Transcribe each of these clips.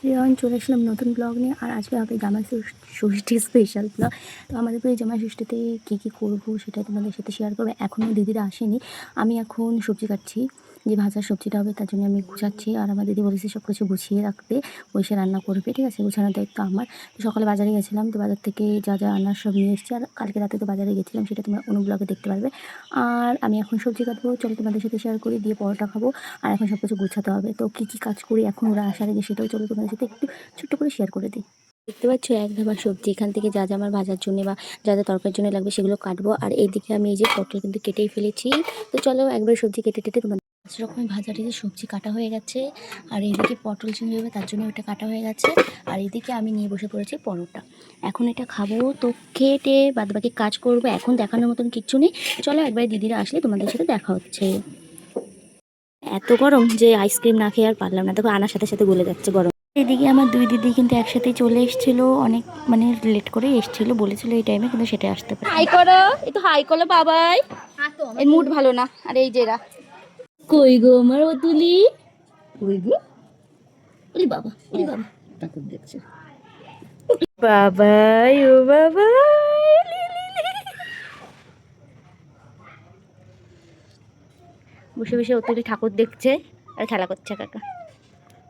রিয়ন চলে আসলাম নতুন ব্লগ নিয়ে। আর আজকে হবে জামাই ষষ্ঠী স্পেশাল ব্লগ। তো আমাদের এই জামাই ষষ্ঠীতে কী কী করবো সেটাই তোমাদের সাথে শেয়ার করবো। এখনও দিদিরা আসেনি, আমি এখন সবজি কাটছি, যে ভাজার সবজিটা হবে তার জন্য আমি গুছাচ্ছি। আর আমার দিদি বলেছে সব কিছু গুছিয়ে রাখতে, বসে রান্না করবে, ঠিক আছে। গুছানোর দায়িত্ব আমার। তো সকালে বাজারে গেছিলাম, তো বাজার থেকে যা যা আনার সব নিয়ে এসেছি। আর কালকে রাতে তো বাজারে গেছিলাম, সেটা তোমরা অন্য ব্লগে দেখতে পারবে। আর আমি এখন সবজি কাটবো, চলো তোমাদের সাথে শেয়ার করি, দিয়ে পরোটা খাবো। আর এখন সব কিছু গুছাতে হবে। তো কী কী কাজ করি এখন ওরা আসার আগে সেটাও চলো তোমাদের সাথে একটু ছোট্ট করে শেয়ার করে দিই। দেখতে পাচ্ছ এক ধাবা সবজি, এখান থেকে যা যা আমার ভাজার জন্য বা যা যা তরকারির জন্য লাগবে সেগুলো কাটবো। আর এইদিকে আমি এই যে পটল কিন্তু কেটেই ফেলেছি। তো চলো একবার সবজি কেটে টেটে তোমার 5 রকমের ভাজার যে সবজি কাটা হয়ে গেছে। আর এইদিকে পটল চিংড়ি হবে তার জন্য ওটা কাটা হয়ে গেছে। আর এইদিকে আমি নিয়ে বসে পড়েছি পরোটা। এখন এটা খাবো, তো খেটে বাদ বাকি কাজ করবো। এখন দেখানোর মতন কিচ্ছু নেই, চলো একবার দিদিরা আসলে তোমাদের সাথে দেখা হচ্ছে। এত গরম যে আইসক্রিম না খেয়ে আর পারলাম না, দেখো আনার সাথে সাথে গলে যাচ্ছে গরম। এদিকে আমার দুই দিদি কিন্তু একসাথে চলে এসেছিল, অনেক মানে লেট করে এসেছিল, বলেছিল এই টাইমে, কিন্তু সেটা আসতে পারে। হাই করো, একটু হাই করো বাবাই, এর মুড ভালো না। আর এই যে এরা কই গো আমার অতুলি, কই গো ওলি বাবা, ওলি বাবা ঠাকুর দেখছে বাবাই, ও বাবাই বসে বসে অতুলি ঠাকুর দেখছে আর খেলা করছে কাকা।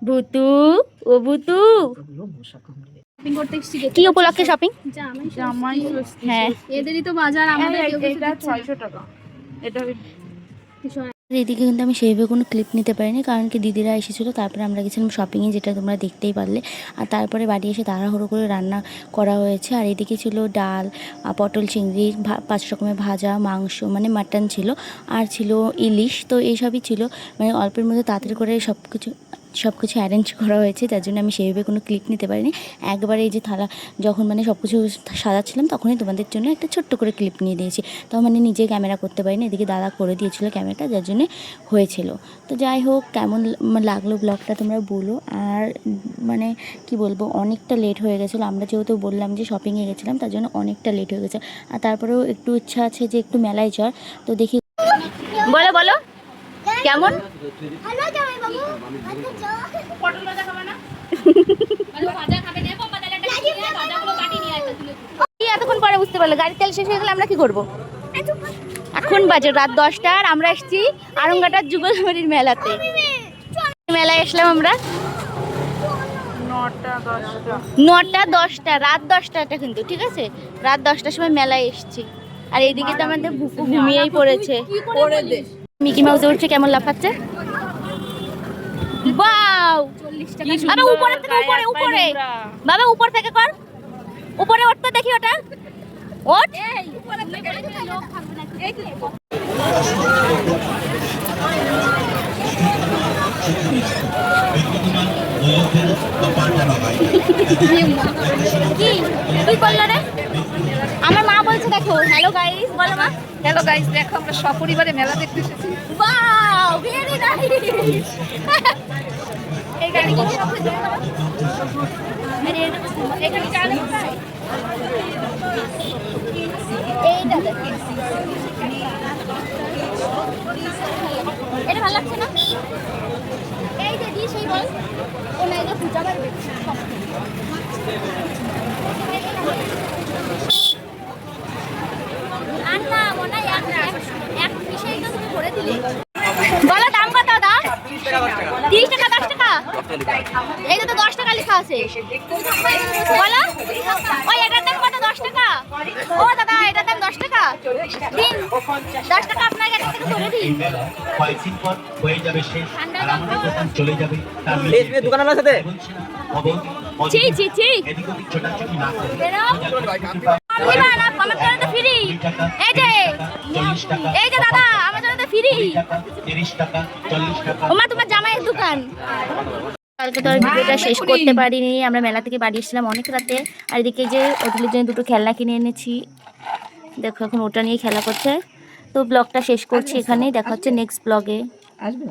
ভুতু, ও ভুতু শপিং করতে এসেছি। কি উপলক্ষে শপিং? জামাই ষষ্ঠী। হ্যাঁ, এদেরই তো বাজার, আমাদের এটা 600 টাকা। এটা এদিকে কিন্তু আমি সেইভাবে কোনো ক্লিপ নিতে পারিনি, কারণ কি দিদিরা এসেছিলো, তারপরে আমরা গেছিলাম শপিংয়ে, যেটা তোমরা দেখতেই পারলে। আর তারপরে বাড়ি এসে তাড়াহুড়ো করে রান্না করা হয়েছে। আর এদিকে ছিল ডাল, পটল চিংড়ি, 5 রকমের ভাজা, মাংস মানে মাটন ছিল, আর ছিল ইলিশ। তো এইসবই ছিল, মানে অল্পের মধ্যে তাড়াতাড়ি করে সব কিছু অ্যারেঞ্জ করা হয়েছে, যার জন্য আমি সেইভাবে কোনো ক্লিপ নিতে পারিনি। একবারে এই যে থালা যখন মানে সব কিছু সাজাচ্ছিলাম তখনই তোমাদের জন্য একটা ছোট্ট করে ক্লিপ নিয়ে দিয়েছি। তো মানে নিজে ক্যামেরা করতে পারিনি, এদিকে দাদা করে দিয়েছিল ক্যামেরাটা, যার জন্য হয়েছিল। তো যাই হোক, কেমন লাগলো ব্লগটা তোমরা বলো। আর মানে কি বলবো, অনেকটা লেট হয়ে গেছিলো। আমরা যেহেতু বললাম যে শপিংয়ে গেছিলাম, তার জন্য অনেকটা লেট হয়ে গেছে। আর তারপরেও একটু ইচ্ছা আছে যে একটু মেলায় চল, তো দেখি। বলো বলো কেমন? এতক্ষণ পরে বুঝতে পারলো, গাড়ির তেল শেষ হয়ে গেলে আমরা কি করবো? এখন বাজে রাত 10টা, আর আমরা এসেছি আরঙ্গাটার যুগলবাড়ির মেলাতে। মেলায় আসলাম আমরা 9টা 10টা, রাত 10টাটা কিন্তু, ঠিক আছে, রাত 10টার সময় মেলায় এসেছি। আর এইদিকে তো আমাদের বুকু ঘুমিয়েই পড়েছে। মিকি মাউস উঠছে, কেমন লাফাচ্ছে, বাও। বাবা উপরে থেকে, উপরে উপরে, বাবা উপর থেকে কর, উপরে উঠতে দেখি, ওটা ওঠ। কি করলো রে? আমার মা বলছে দেখো, হ্যালো গাইস বলো মা। হ্যালো গাইস, দেখো আমরা সপরিবারে মেলা দেখতে এসেছি। Wow, very nice. এই গাড়ি কি সব হয়ে যাবে? আরে এখানে চালে কোথায়? এইটা দেখো, এটা ভালো লাগছে না? এই যে দিস এই বল, ও না এটা পূজা করবে। আর না মনে এক বিষয় তো তুমি করে দিলে। বলো দাম কত দা? 30 টাকা, 10 টাকা, এই তো 10 টাকা লেখা আছে। বলো ওই এটার দাম কত? 10 টাকা। ও দাদা এটার দাম 10 টাকা দিন, 10 টাকা আপনার কাছ থেকে ধরে দিন। কয়েকদিন পর হয়ে যাবে শেষ, আর আমাদের দোকান চলে যাবে। তার দোকান আমার সাথে জি জি জি, এদিক ওদিক ছোটাছুটি না করে দিবা না, আমার জন্য তো ফ্রি। এই যে 40 টাকা, এই যে দাদা আমার জন্য তো ফ্রি। 30 টাকা, 40 টাকা। ওমা তোমার জামাইয়ের দোকান। কালকে তো আর ভিডিওটা শেষ করতে পারিনি, আমরা মেলা থেকে বাড়ি এসেছিলাম অনেক রাতে। আর এদিকে যে ওগুলোর জন্য দুটো খেলনা কিনে এনেছি, দেখো এখন ওটা নিয়ে খেলা করছে। তো ব্লগটা শেষ করছি এখানেই, দেখা হচ্ছে নেক্সট ব্লগে। আসবে।